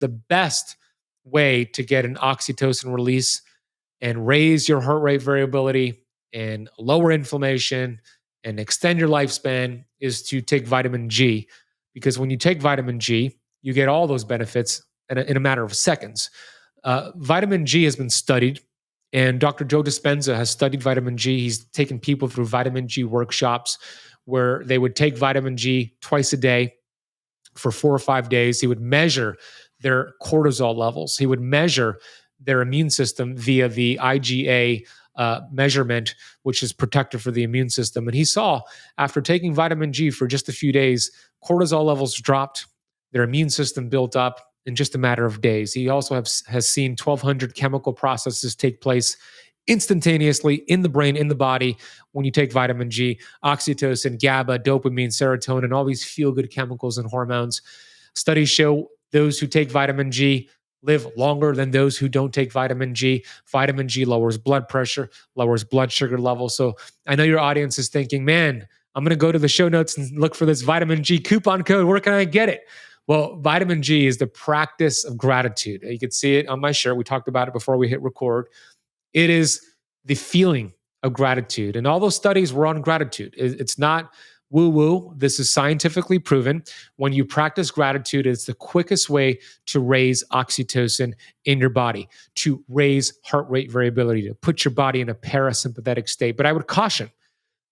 the best way to get an oxytocin release and raise your heart rate variability and lower inflammation and extend your lifespan is to take vitamin G. Because when you take vitamin G, you get all those benefits in a matter of seconds. Vitamin G has been studied, and Dr. Joe Dispenza has studied vitamin G. He's taken people through vitamin G workshops where they would take vitamin G twice a day for 4 or 5 days. He would measure their cortisol levels. He would measure their immune system via the IgA measurement, which is protective for the immune system. And he saw after taking vitamin G for just a few days, cortisol levels dropped, their immune system built up in just a matter of days. He also has seen 1,200 chemical processes take place instantaneously in the brain, in the body, when you take vitamin G, oxytocin, GABA, dopamine, serotonin, all these feel-good chemicals and hormones. Studies show those who take vitamin G live longer than those who don't take vitamin G. Vitamin G lowers blood pressure, lowers blood sugar levels. So I know your audience is thinking, man, I'm going to go to the show notes and look for this vitamin G coupon code. Where can I get it? Well, vitamin G is the practice of gratitude. You can see it on my shirt. We talked about it before we hit record. It is the feeling of gratitude. And all those studies were on gratitude. It's not woo-woo. This is scientifically proven. When you practice gratitude, it's the quickest way to raise oxytocin in your body, to raise heart rate variability, to put your body in a parasympathetic state. But I would caution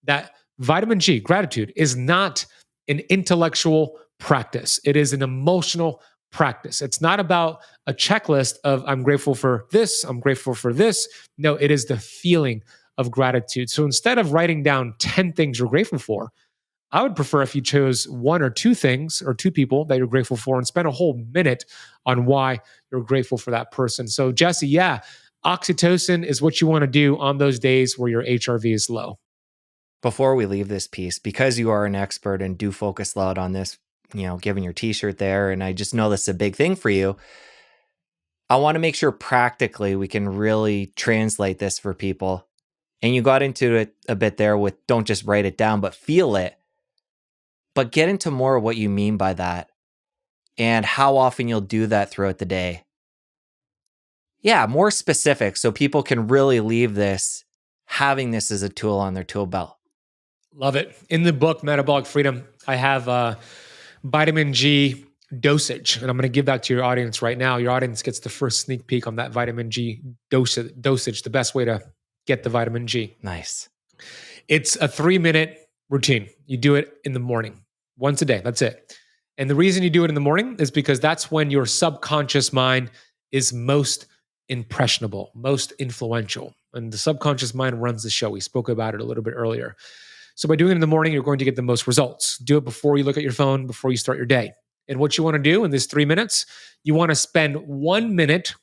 that vitamin G, gratitude, is not an intellectual practice. It is an emotional practice. It's not about a checklist of I'm grateful for this, I'm grateful for this. No, it is the feeling of gratitude. So instead of writing down 10 things you're grateful for, I would prefer if you chose one or two things or two people that you're grateful for and spend a whole minute on why you're grateful for that person. So Jesse, yeah, oxytocin is what you want to do on those days where your HRV is low. Before we leave this piece, because you are an expert and do focus a lot on this, given your t-shirt there, and I just know this is a big thing for you, I want to make sure practically we can really translate this for people. And you got into it a bit there with don't just write it down, but feel it. But get into more of what you mean by that and how often you'll do that throughout the day. Yeah, more specific so people can really leave this having this as a tool on their tool belt. Love it. In the book, Metabolic Freedom, I have vitamin G dosage, and I'm going to give that to your audience right now. Your audience gets the first sneak peek on that vitamin G dosage, the best way to get the vitamin G. Nice. It's a 3-minute routine. You do it in the morning, once a day. That's it. And the reason you do it in the morning is because that's when your subconscious mind is most impressionable, most influential. And the subconscious mind runs the show. We spoke about it a little bit earlier. So by doing it in the morning, you're going to get the most results. Do it before you look at your phone, before you start your day. And what you want to do in this 3 minutes, you want to spend 1 minute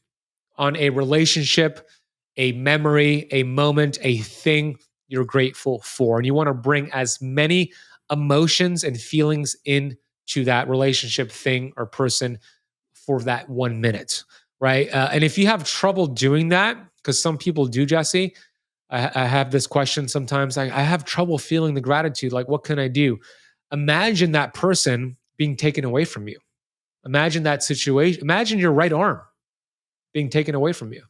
on a relationship, a memory, a moment, a thing you're grateful for. And you want to bring as many emotions and feelings into that relationship, thing, or person for that 1 minute, right? And if you have trouble doing that, because some people do, Jesse, I have this question sometimes. I have trouble feeling the gratitude. Like, what can I do? Imagine that person being taken away from you. Imagine that situation. Imagine your right arm being taken away from you.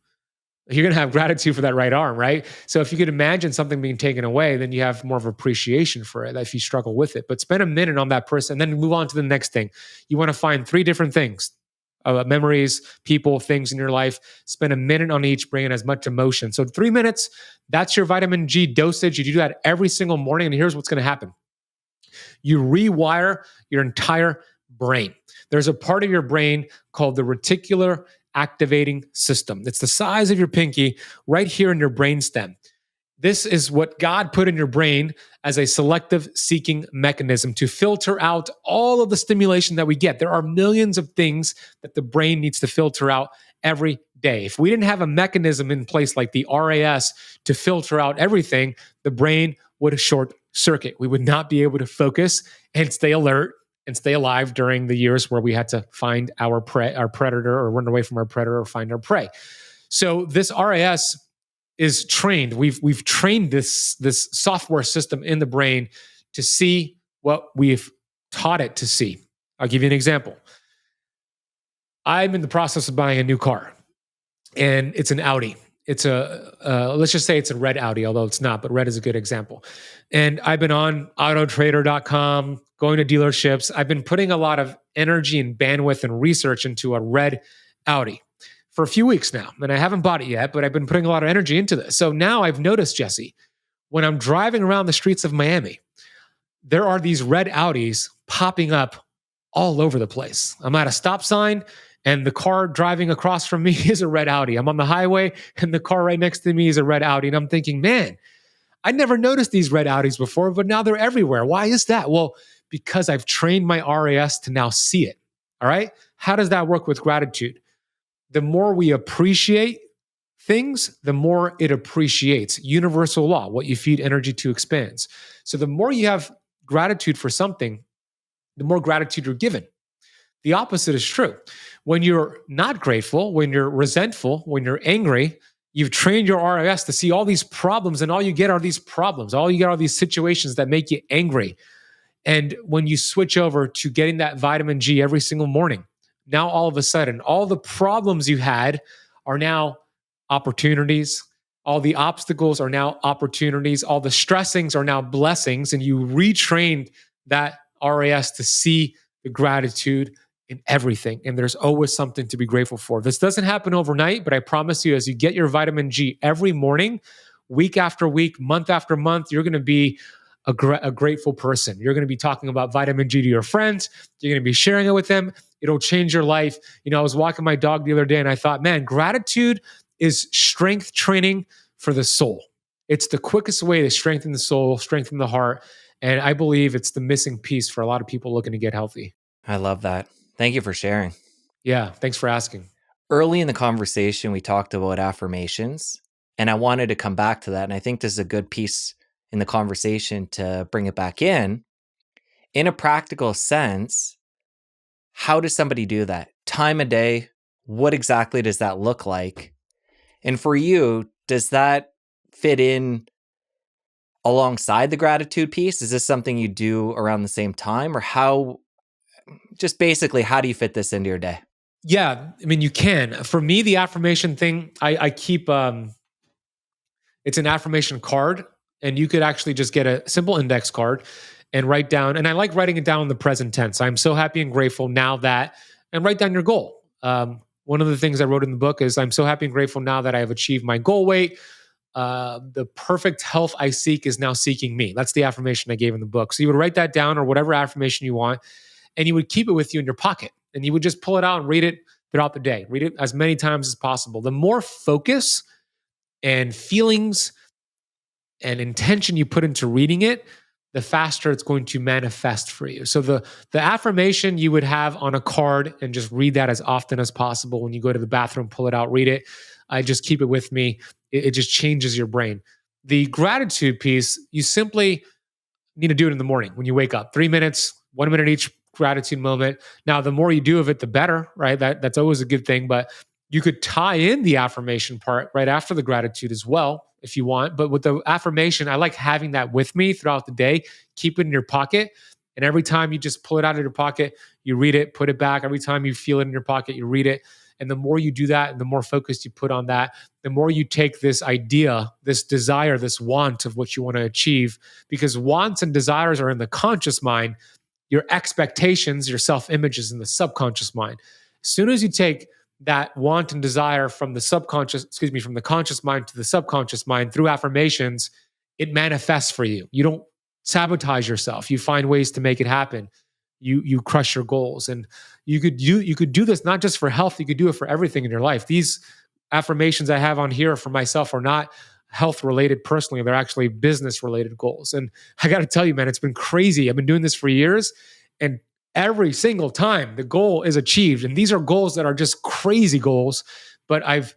You're going to have gratitude for that right arm, right? So if you could imagine something being taken away, then you have more of appreciation for it if you struggle with it. But spend a minute on that person and then move on to the next thing. You want to find 3 different things. Memories, people, things in your life. Spend a minute on each, bring in as much emotion. So 3 minutes, that's your vitamin G dosage. You do that every single morning, and here's what's going to happen. You rewire your entire brain. There's a part of your brain called the reticular activating system. It's the size of your pinky right here in your brainstem. This is what God put in your brain as a selective seeking mechanism to filter out all of the stimulation that we get. There are millions of things that the brain needs to filter out every day. If we didn't have a mechanism in place like the RAS to filter out everything, the brain would short circuit. We would not be able to focus and stay alert and stay alive during the years where we had to find our predator or run away from our predator or find our prey. So this RAS is trained. We've trained this software system in the brain to see what we've taught it to see. I'll give you an example. I'm in the process of buying a new car, and it's an Audi. It's let's just say it's a red Audi, although it's not, but red is a good example. And I've been on autotrader.com, going to dealerships. I've been putting a lot of energy and bandwidth and research into a red Audi for a few weeks now. And I haven't bought it yet, but I've been putting a lot of energy into this. So now I've noticed, Jesse, when I'm driving around the streets of Miami, there are these red Audis popping up all over the place. I'm at a stop sign, and the car driving across from me is a red Audi. I'm on the highway, and the car right next to me is a red Audi. And I'm thinking, man, I never noticed these red Audis before, but now they're everywhere. Why is that? Well, because I've trained my RAS to now see it. All right. How does that work with gratitude? The more we appreciate things, the more it appreciates. Universal law, what you feed energy to expands. So the more you have gratitude for something, the more gratitude you're given. The opposite is true. When you're not grateful, when you're resentful, when you're angry, you've trained your RAS to see all these problems, and all you get are these problems. All you get are these situations that make you angry. And when you switch over to getting that vitamin G every single morning, now all of a sudden, all the problems you had are now opportunities. All the obstacles are now opportunities. All the stressings are now blessings. And you retrained that RAS to see the gratitude in everything. And there's always something to be grateful for. This doesn't happen overnight, but I promise you, as you get your vitamin G every morning, week after week, month after month, you're going to be a grateful person. You're going to be talking about vitamin G to your friends. You're going to be sharing it with them. It'll change your life. You know, I was walking my dog the other day, and I thought, man, gratitude is strength training for the soul. It's the quickest way to strengthen the soul, strengthen the heart. And I believe it's the missing piece for a lot of people looking to get healthy. I love that. Thank you for sharing. Yeah, thanks for asking. Early in the conversation, we talked about affirmations, and I wanted to come back to that. And I think this is a good piece in the conversation to bring it back in. In a practical sense, how does somebody do that? Time of day, what exactly does that look like? And for you, does that fit in alongside the gratitude piece? Is this something you do around the same time, or how, just basically, how do you fit this into your day? Yeah, I mean, you can. For me, the affirmation thing, I keep, it's an affirmation card, and you could actually just get a simple index card and write down, and I like writing it down in the present tense. I'm so happy and grateful now that, and write down your goal. One of the things I wrote in the book is, I'm so happy and grateful now that I have achieved my goal weight. The perfect health I seek is now seeking me. That's the affirmation I gave in the book. So you would write that down, or whatever affirmation you want, and you would keep it with you in your pocket. And you would just pull it out and read it throughout the day. Read it as many times as possible. The more focus and feelings and intention you put into reading it, the faster it's going to manifest for you. So the affirmation you would have on a card, and just read that as often as possible. When you go to the bathroom, pull it out, read it. I just keep it with me. It just changes your brain. The gratitude piece, you simply need to do it in the morning when you wake up. 3 minutes, 1 minute each gratitude moment. Now, the more you do of it, the better, right? That's always a good thing. But you could tie in the affirmation part right after the gratitude as well, if you want. But with the affirmation, I like having that with me throughout the day. Keep it in your pocket. And every time you just pull it out of your pocket, you read it, put it back. Every time you feel it in your pocket, you read it. And the more you do that, and the more focus you put on that, the more you take this idea, this desire, this want of what you want to achieve, because wants and desires are in the conscious mind. Your expectations, your self-image is in the subconscious mind. As soon as you take that want and desire from the conscious mind to the subconscious mind through affirmations, it manifests for you. You don't sabotage yourself. You find ways to make it happen. You crush your goals. And you could do this not just for health, you could do it for everything in your life. These affirmations I have on here for myself are not health related personally. They're actually business related goals. And I got to tell you, man, it's been crazy. I've been doing this for years, and every single time the goal is achieved. And these are goals that are just crazy goals, but I've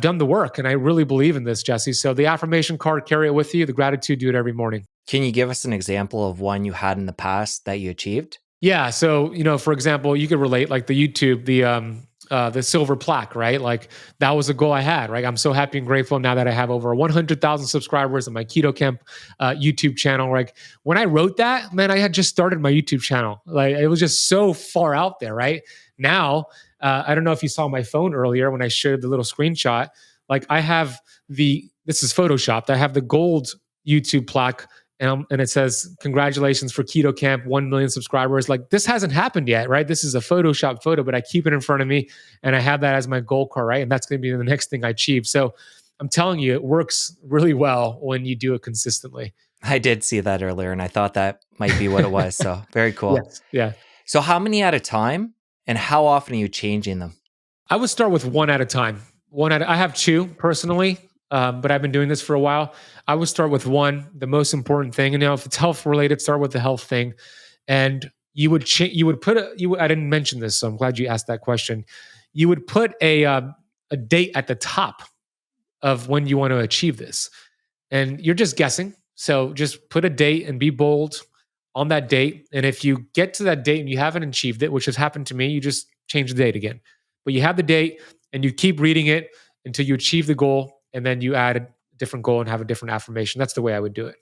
done the work, and I really believe in this, Jesse. So the affirmation card, carry it with you. The gratitude, do it every morning. Can you give us an example of one you had in the past that you achieved? Yeah. So, for example, you could relate like the YouTube, the silver plaque, right? Like that was a goal I had, right? I'm so happy and grateful now that I have over 100,000 subscribers on my Keto Kamp YouTube channel. Like when I wrote that, man, I had just started my YouTube channel. Like it was just so far out there, right? Now I don't know if you saw my phone earlier when I shared the little screenshot. Like I have this is photoshopped. I have the gold YouTube plaque and it says, congratulations for Keto Kamp, 1 million subscribers. Like this hasn't happened yet, right? This is a Photoshop photo, but I keep it in front of me and I have that as my goal card, right? And that's going to be the next thing I achieve. So I'm telling you, it works really well when you do it consistently. I did see that earlier and I thought that might be what it was. So very cool. Yes. Yeah. So how many at a time and how often are you changing them? I would start with one at a time. I have two personally, but I've been doing this for a while. I would start with one, the most important thing. And if it's health related, start with the health thing. And I didn't mention this, so I'm glad you asked that question. You would put a date at the top of when you want to achieve this. And you're just guessing. So just put a date and be bold on that date. And if you get to that date and you haven't achieved it, which has happened to me, you just change the date again. But you have the date and you keep reading it until you achieve the goal. And then you add a different goal and have a different affirmation. That's the way I would do it.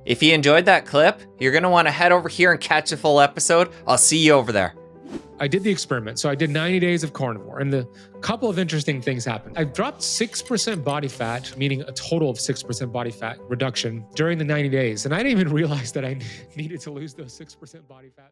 If you enjoyed that clip, you're going to want to head over here and catch a full episode. I'll see you over there. I did the experiment. So I did 90 days of carnivore and a couple of interesting things happened. I dropped 6% body fat, meaning a total of 6% body fat reduction during the 90 days. And I didn't even realize that I needed to lose those 6% body fat.